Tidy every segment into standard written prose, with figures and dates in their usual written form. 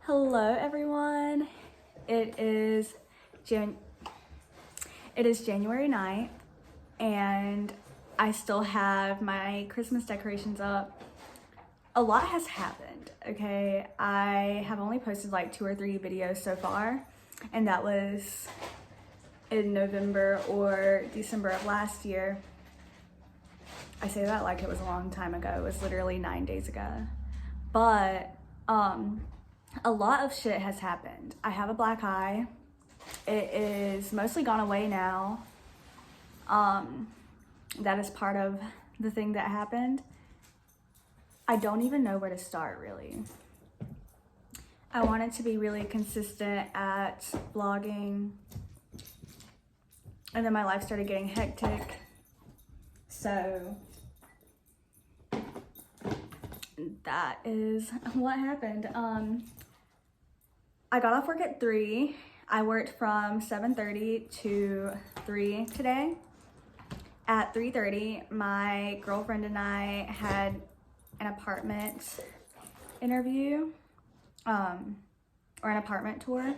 Hello everyone. It is January 9th and I still have my Christmas decorations up. A lot has happened, okay? I have only posted like 2 or 3 videos so far, and that was in November or December of last year. I say that like it was a long time ago. It was literally 9 days ago. But a lot of shit has happened. I have a black eye. It is mostly gone away now. That is part of the thing that happened. I don't even know where to start, really. I wanted to be really consistent at vlogging, and then my life started getting hectic. So that is what happened. I got off work at 3. I worked from 7:30 to 3 today. At 3:30, my girlfriend and I had an apartment interview, or an apartment tour.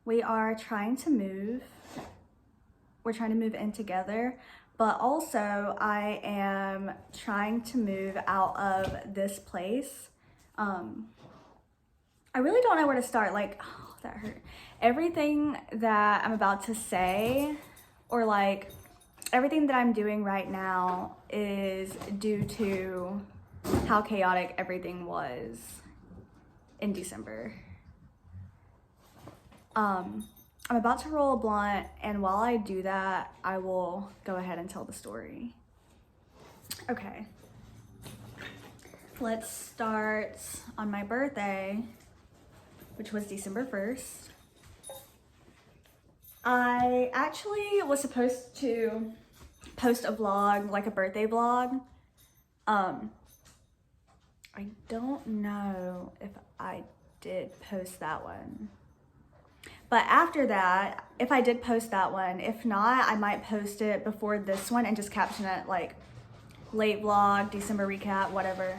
We are trying to move. We're trying to move in together, but also I am trying to move out of this place. I really don't know where to start. Like, oh, that hurt. Everything that I'm about to say, or like everything that I'm doing right now, is due to how chaotic everything was in December. I'm about to roll a blunt, and while I do that, I will go ahead and tell the story. Okay. Let's start on my birthday, which was December 1st. I actually was supposed to post a vlog, like a birthday vlog. I don't know if I did post that one. But after that, if I did post that one, if not, I might post it before this one and just caption it like late vlog, December recap, whatever.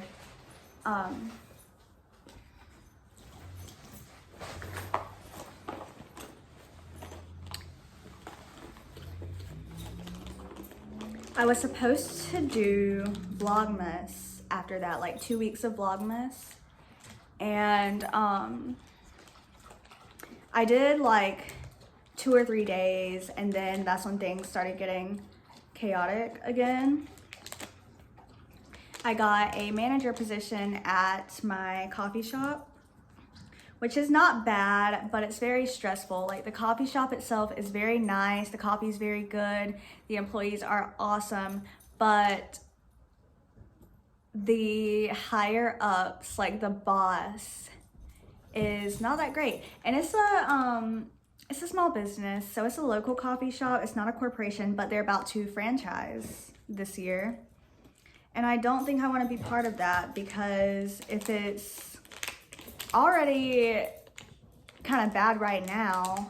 I was supposed to do Vlogmas after that, like 2 weeks of Vlogmas. And I did like 2 or 3 days, and then that's when things started getting chaotic again. I got a manager position at my coffee shop, which is not bad, but it's very stressful. Like, the coffee shop itself is very nice. The coffee is very good. The employees are awesome, but the higher ups, like the boss, is not that great. And it's a small business, so it's a local coffee shop. It's not a corporation, but they're about to franchise this year. And I don't think I want to be part of that, because if it's already kind of bad right now,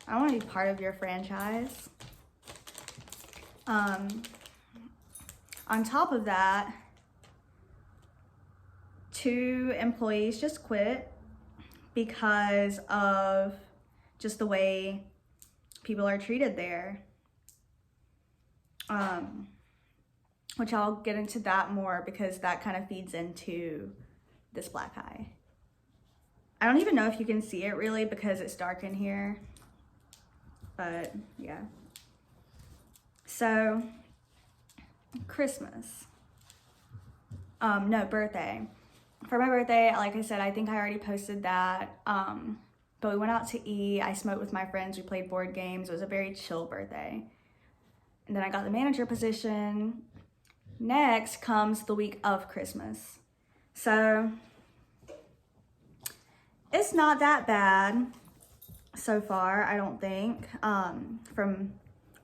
I don't want to be part of your franchise. On top of that, 2 employees just quit because of just the way people are treated there. Which I'll get into that more, because that kind of feeds into this black eye. I don't even know if you can see it really because it's dark in here, but yeah. So, Christmas. No, birthday. For my birthday, like I said, I think I already posted that, but we went out to eat. I smoked with my friends. We played board games. It was a very chill birthday. And then I got the manager position. Next comes the week of Christmas. So it's not that bad so far, I don't think, from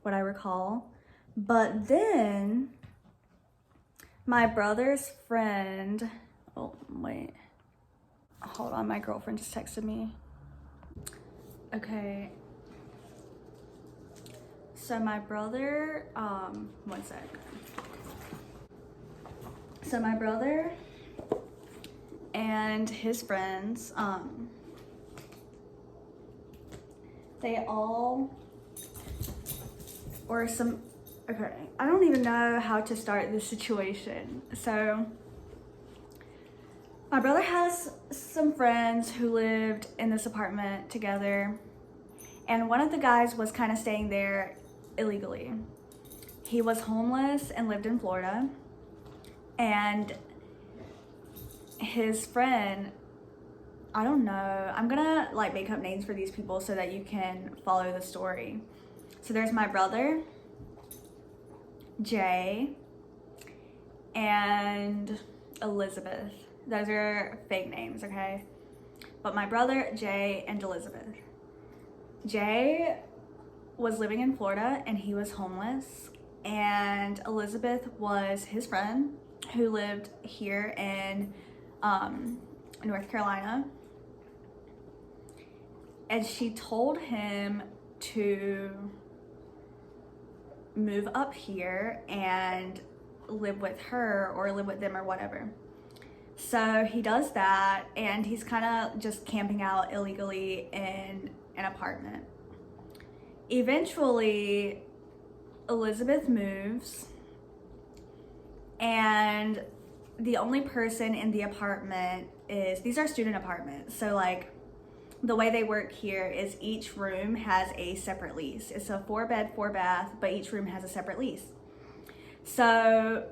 what I recall. But then my brother's friend, oh wait, hold on, my girlfriend just texted me. Okay. So my brother, one sec. So my brother and his friends, they all, or some, okay, I don't even know how to start this situation. So my brother has some friends who lived in this apartment together, and one of the guys was kind of staying there illegally. He was homeless and lived in Florida, and his friend, I don't know, I'm gonna like make up names for these people so that you can follow the story. So there's my brother, Jay, and Elizabeth. Those are fake names, okay? But my brother, Jay, and Elizabeth. Jay was living in Florida and he was homeless, and Elizabeth was his friend who lived here in North Carolina. And she told him to move up here and live with her or live with them or whatever. So he does that, and he's kind of just camping out illegally in an apartment. Eventually, Elizabeth moves, and the only person in the apartment is, these are student apartments, so like the way they work here is each room has a separate lease. It's a 4-bed, 4-bath, but each room has a separate lease. So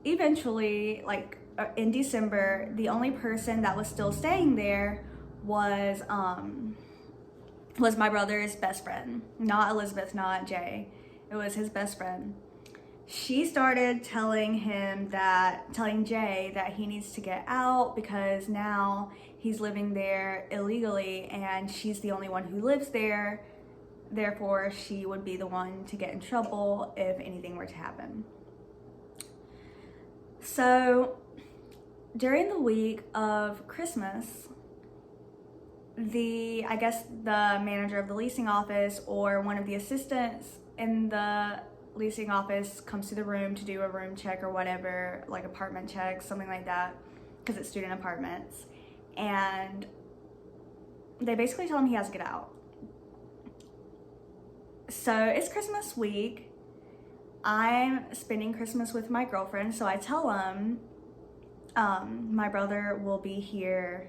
eventually, like in December, the only person that was still staying there was my brother's best friend. Not Elizabeth, not Jay. It was his best friend. She started telling Jay that he needs to get out because now he's living there illegally and she's the only one who lives there. Therefore, she would be the one to get in trouble if anything were to happen. So during the week of Christmas, the manager of the leasing office or one of the assistants in the leasing office comes to the room to do a room check or whatever, like apartment check, something like that, because it's student apartments. And they basically tell him he has to get out. So it's Christmas week. I'm spending Christmas with my girlfriend, so I tell him my brother will be here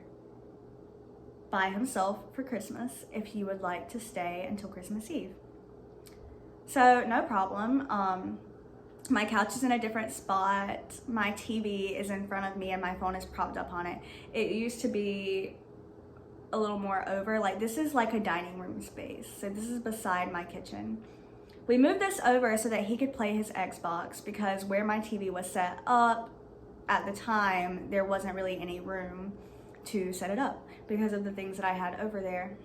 by himself for Christmas if he would like to stay until Christmas Eve. So no problem. My couch is in a different spot. My TV is in front of me and my phone is propped up on it. It used to be a little more over, like this is like a dining room space. So this is beside my kitchen. We moved this over so that he could play his Xbox because where my TV was set up at the time, there wasn't really any room to set it up because of the things that I had over there.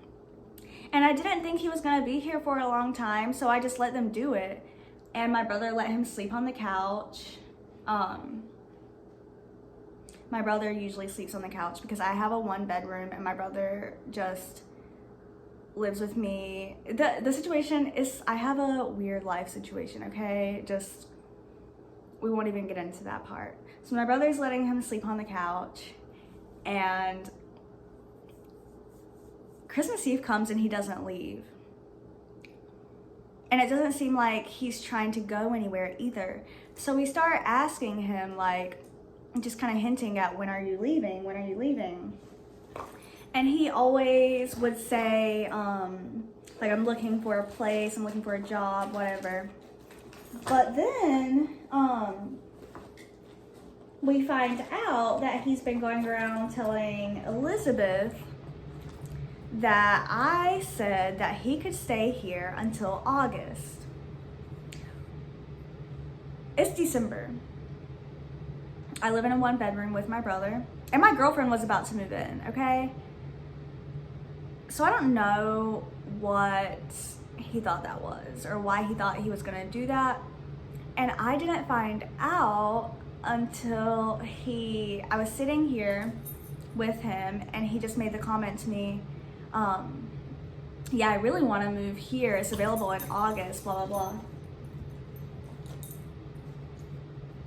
And I didn't think he was gonna be here for a long time, so I just let them do it. And my brother let him sleep on the couch. My brother usually sleeps on the couch because I have a 1-bedroom and my brother just lives with me. The situation is, I have a weird life situation, okay? Just, we won't even get into that part. So my brother's letting him sleep on the couch, and Christmas Eve comes and he doesn't leave. And it doesn't seem like he's trying to go anywhere either. So we start asking him, like, just kind of hinting at, when are you leaving? When are you leaving? And he always would say, like, I'm looking for a place, I'm looking for a job, whatever. But then, we find out that he's been going around telling Elizabeth that I said that he could stay here until August. It's December. I live in a 1-bedroom with my brother, and my girlfriend was about to move in, okay? So I don't know what he thought that was or why he thought he was gonna do that. And I didn't find out until I was sitting here with him and he just made the comment to me, yeah, I really want to move here. It's available in August, blah, blah, blah.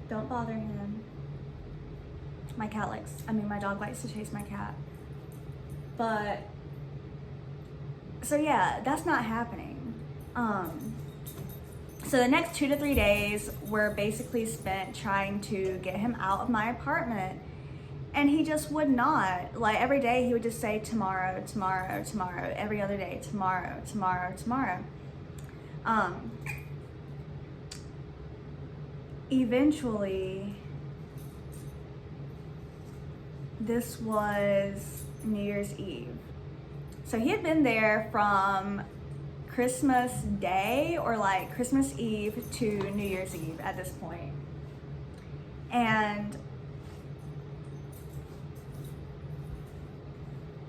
Don't bother him. My dog likes to chase my cat. But, so yeah, that's not happening. So the next 2 to 3 days were basically spent trying to get him out of my apartment. And he just would not. Like, every day he would just say, tomorrow, tomorrow, tomorrow. Every other day, tomorrow, tomorrow, tomorrow. Eventually, this was New Year's Eve. So he had been there from Christmas Day or like Christmas Eve to New Year's Eve at this point. And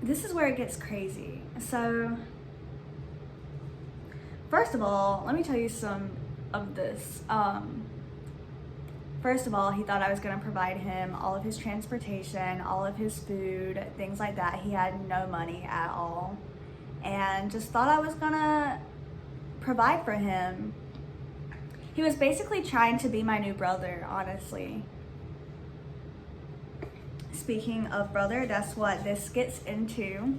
this is where it gets crazy. So, first of all, let me tell you some of this. First of all, he thought I was gonna provide him all of his transportation, all of his food, things like that. He had no money at all, and just thought I was gonna provide for him. He was basically trying to be my new brother, honestly. Speaking of brother, that's what this gets into.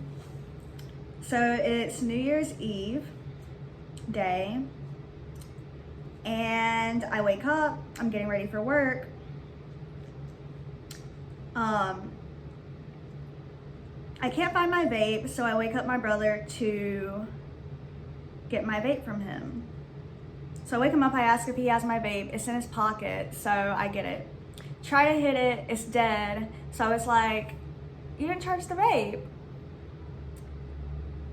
So it's New Year's Eve day, and I wake up, I'm getting ready for work. I can't find my vape, so I wake up my brother to get my vape from him. So I wake him up, I ask if he has my vape. It's in his pocket, so I get it. Try to hit it, it's dead. So I was like, you didn't charge the vape.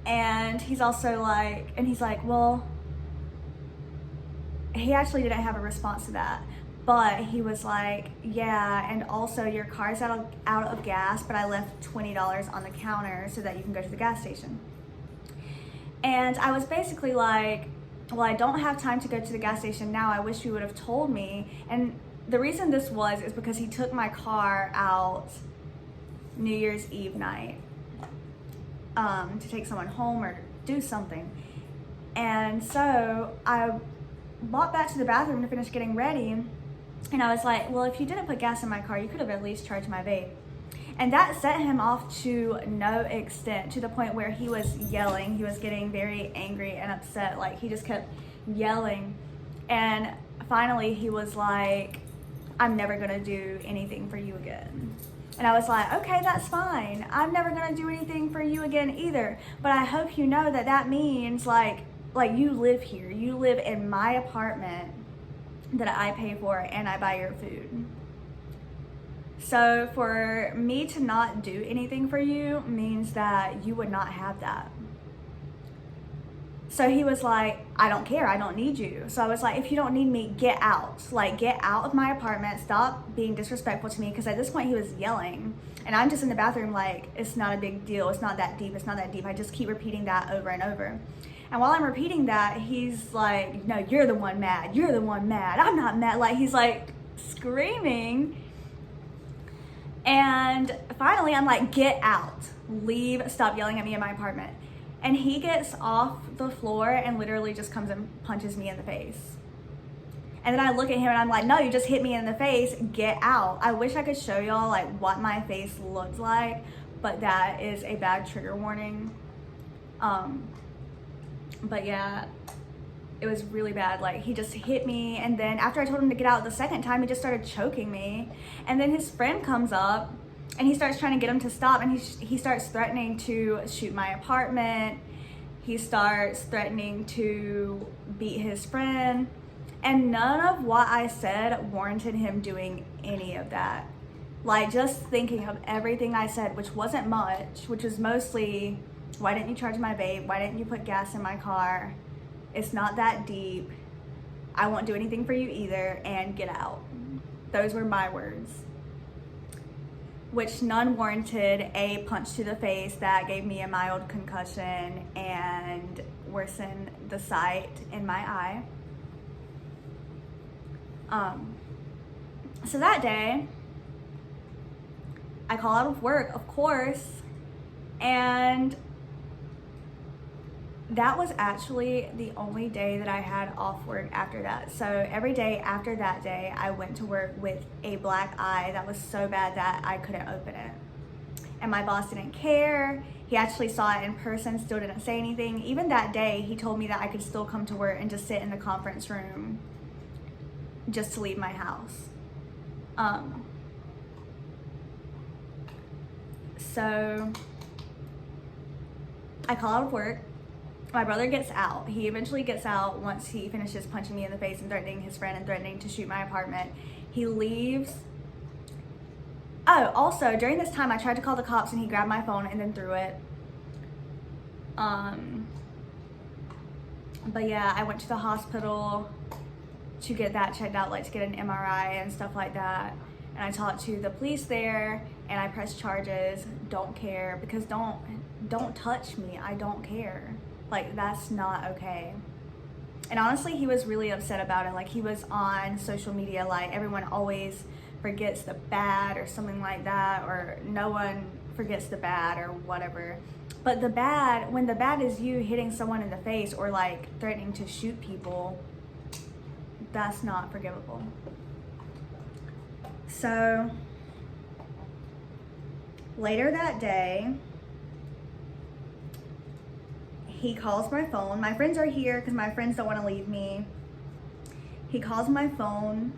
And he's like, well, he actually didn't have a response to that. But he was like, yeah, and also your car's out of gas, but I left $20 on the counter so that you can go to the gas station. And I was basically like, well, I don't have time to go to the gas station now. I wish you would have told me. And the reason this is because he took my car out New Year's Eve night to take someone home or do something. And so I walked back to the bathroom to finish getting ready, and I was like, well, if you didn't put gas in my car, you could have at least charged my vape. And that set him off to no extent, to the point where he was yelling. He was getting very angry and upset. Like, he just kept yelling. And finally he was like, I'm never gonna do anything for you again. And I was like, okay, that's fine. I'm never gonna do anything for you again either. But I hope you know that that means like you live here. You live in my apartment that I pay for, and I buy your food. So for me to not do anything for you means that you would not have that. So he was like, I don't care, I don't need you. So I was like, if you don't need me, get out. Like, get out of my apartment, stop being disrespectful to me, because at this point he was yelling. And I'm just in the bathroom like, it's not a big deal, it's not that deep, it's not that deep. I just keep repeating that over and over. And while I'm repeating that, he's like, no, you're the one mad, you're the one mad, I'm not mad. Like, he's like screaming. And finally I'm like, get out, leave, stop yelling at me in my apartment. And he gets off the floor and literally just comes and punches me in the face. And then I look at him and I'm like, no, you just hit me in the face, get out. I wish I could show y'all like what my face looked like, but that is a bad trigger warning. But yeah, it was really bad. Like, he just hit me, and then after I told him to get out the second time, he just started choking me. And then his friend comes up and he starts trying to get him to stop, and he starts threatening to shoot my apartment. He starts threatening to beat his friend, and none of what I said warranted him doing any of that. Like, just thinking of everything I said, which wasn't much, which was mostly, why didn't you charge my vape? Why didn't you put gas in my car? It's not that deep. I won't do anything for you either, and get out. Those were my words. Which none warranted a punch to the face that gave me a mild concussion and worsened the sight in my eye. So that day, I call out of work, of course, and that was actually the only day that I had off work after that. So every day after that day, I went to work with a black eye that was so bad that I couldn't open it. And my boss didn't care. He actually saw it in person, still didn't say anything. Even that day, he told me that I could still come to work and just sit in the conference room just to leave my house. So I call out of work. My brother gets out. He eventually gets out once he finishes punching me in the face and threatening his friend and threatening to shoot my apartment. He leaves. Oh, also, during this time, I tried to call the cops and he grabbed my phone and then threw it. But yeah, I went to the hospital to get that checked out, like to get an MRI and stuff like that. And I talked to the police there and I pressed charges. Don't care, because don't touch me. I don't care. Like, that's not okay. And honestly, he was really upset about it. Like, he was on social media like everyone always forgets the bad or something like that, or no one forgets the bad or whatever. But the bad, when the bad is you hitting someone in the face or like threatening to shoot people, that's not forgivable. So later that day, he calls my phone. My friends are here because my friends don't want to leave me. He calls my phone,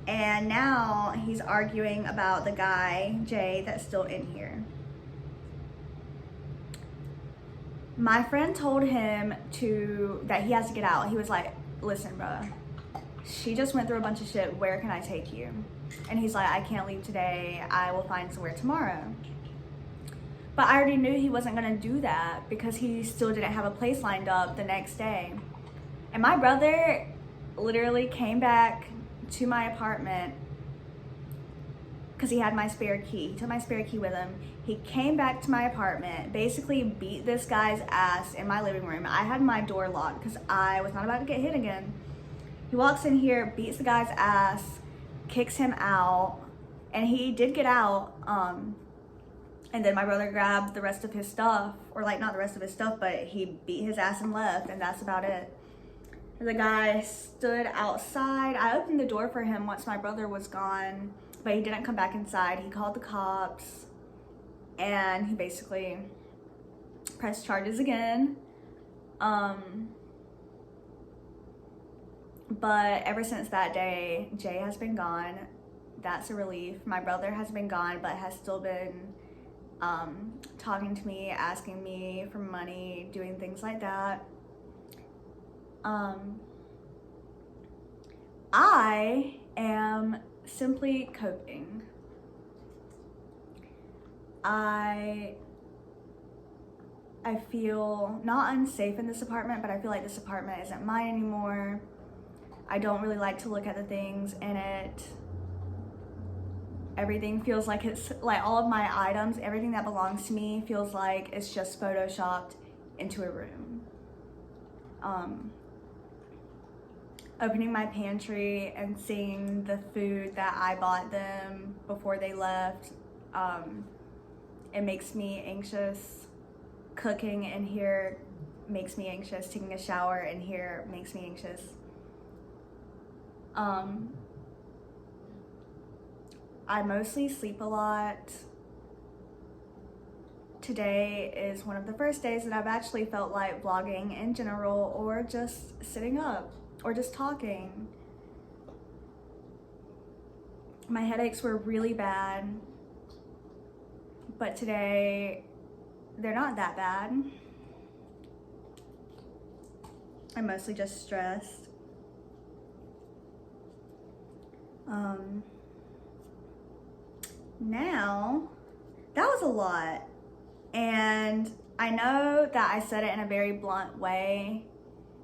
and now he's arguing about the guy, Jay, that's still in here. My friend told him that he has to get out. He was like, listen, bro, she just went through a bunch of shit. Where can I take you? And he's like, I can't leave today. I will find somewhere tomorrow. But I already knew he wasn't gonna do that because he still didn't have a place lined up the next day. And my brother literally came back to my apartment because he had my spare key. He took my spare key with him. He came back to my apartment, basically beat this guy's ass in my living room. I had my door locked because I was not about to get hit again. He walks in here, beats the guy's ass, kicks him out, and he did get out. And then my brother grabbed the rest of his stuff, or like not the rest of his stuff, but he beat his ass and left, and that's about it. The guy stood outside. I opened the door for him once my brother was gone, but he didn't come back inside. He called the cops, and he basically pressed charges again. But ever since that day, Jay has been gone. That's a relief. My brother has been gone, but has still been talking to me, asking me for money, doing things like that. I am simply coping. I feel not unsafe in this apartment, but I feel like this apartment isn't mine anymore. I don't really like to look at the things in it. Everything feels like it's like all of my items, everything that belongs to me feels like it's just photoshopped into a room. Opening my pantry and seeing the food that I bought them before they left, it makes me anxious. Cooking in here makes me anxious. Taking a shower in here makes me anxious. I mostly sleep a lot. Today is one of the first days that I've actually felt like vlogging in general, or just sitting up, or just talking. My headaches were really bad, but today they're not that bad. I'm mostly just stressed. Now, that was a lot. And I know that I said it in a very blunt way,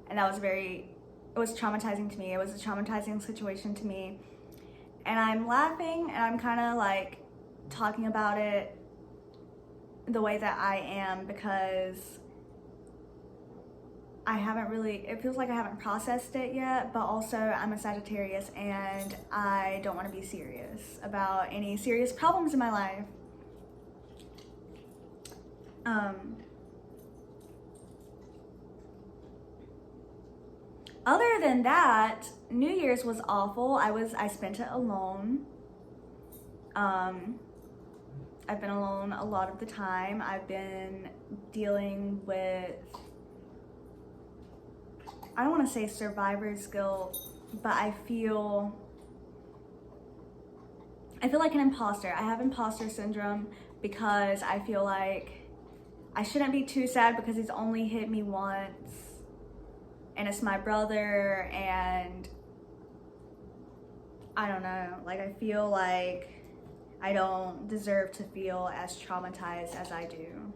and that was it was traumatizing to me. It was a traumatizing situation to me. And I'm laughing and I'm kind of like talking about it the way that I am, because it feels like I haven't processed it yet, but also I'm a Sagittarius and I don't want to be serious about any serious problems in my life. Other than that, New Year's was awful. I spent it alone. I've been alone a lot of the time. I've been dealing with, I don't want to say survivor's guilt, but I feel like an imposter. I have imposter syndrome because I feel like I shouldn't be too sad because he's only hit me once and it's my brother, and I don't know, like I feel like I don't deserve to feel as traumatized as I do.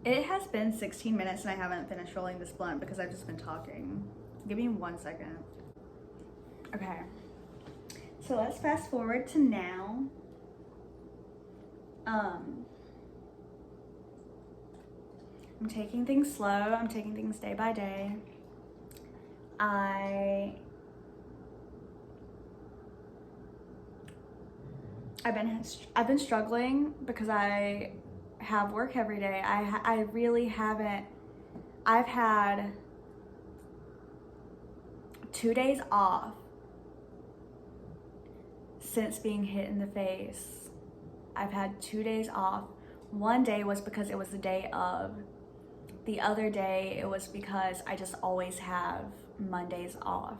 It has been 16 minutes and I haven't finished rolling this blunt because I've just been talking. Give me 1 second. Okay. So let's fast forward to now. I'm taking things slow. I'm taking things day by day. I've been struggling because I have work every day. I really haven't. I've had 2 days off since being hit in the face. I've had 2 days off. One day was because it was the day of. The other day it was because I just always have Mondays off.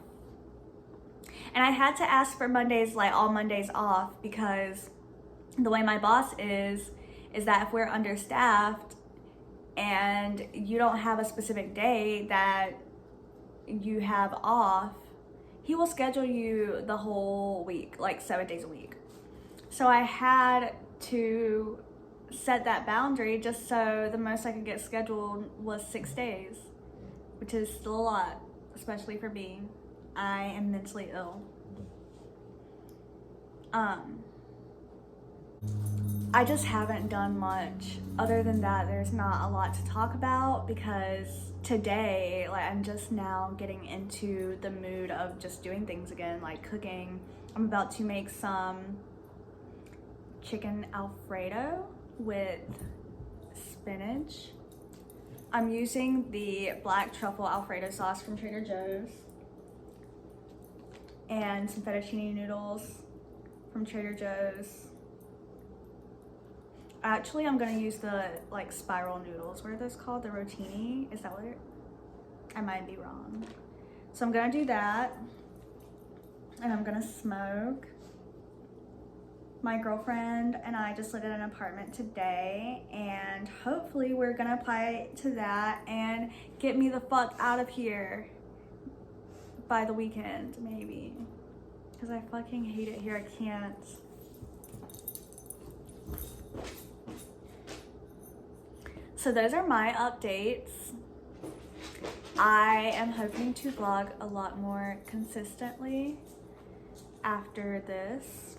And I had to ask for Mondays, like all Mondays off, because the way my boss is that if we're understaffed and you don't have a specific day that you have off, he will schedule you the whole week, like 7 days a week. So I had to set that boundary just so the most I could get scheduled was 6 days, which is still a lot, especially for me. I am mentally ill. I just haven't done much. Other than that, there's not a lot to talk about because today, like, I'm just now getting into the mood of just doing things again, like cooking. I'm about to make some chicken Alfredo with spinach. I'm using the black truffle Alfredo sauce from Trader Joe's and some fettuccine noodles from Trader Joe's. Actually, I'm gonna use the like spiral noodles. What are those called? The rotini? Is that what it? I might be wrong. So I'm gonna do that, and I'm gonna smoke. My girlfriend and I just lived in an apartment today, and hopefully we're gonna apply to that and get me the fuck out of here by the weekend, maybe. Because I fucking hate it here. I can't. So those are my updates. I am hoping to vlog a lot more consistently after this.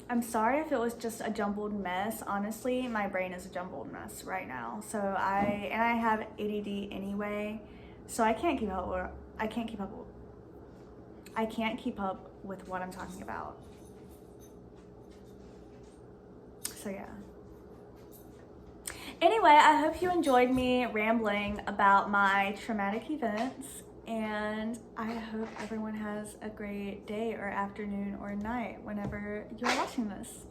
I'm sorry if it was just a jumbled mess. Honestly, my brain is a jumbled mess right now. So I have ADD anyway, so I can't keep up with what I'm talking about. So yeah. Anyway, I hope you enjoyed me rambling about my traumatic events, and I hope everyone has a great day or afternoon or night whenever you're watching this.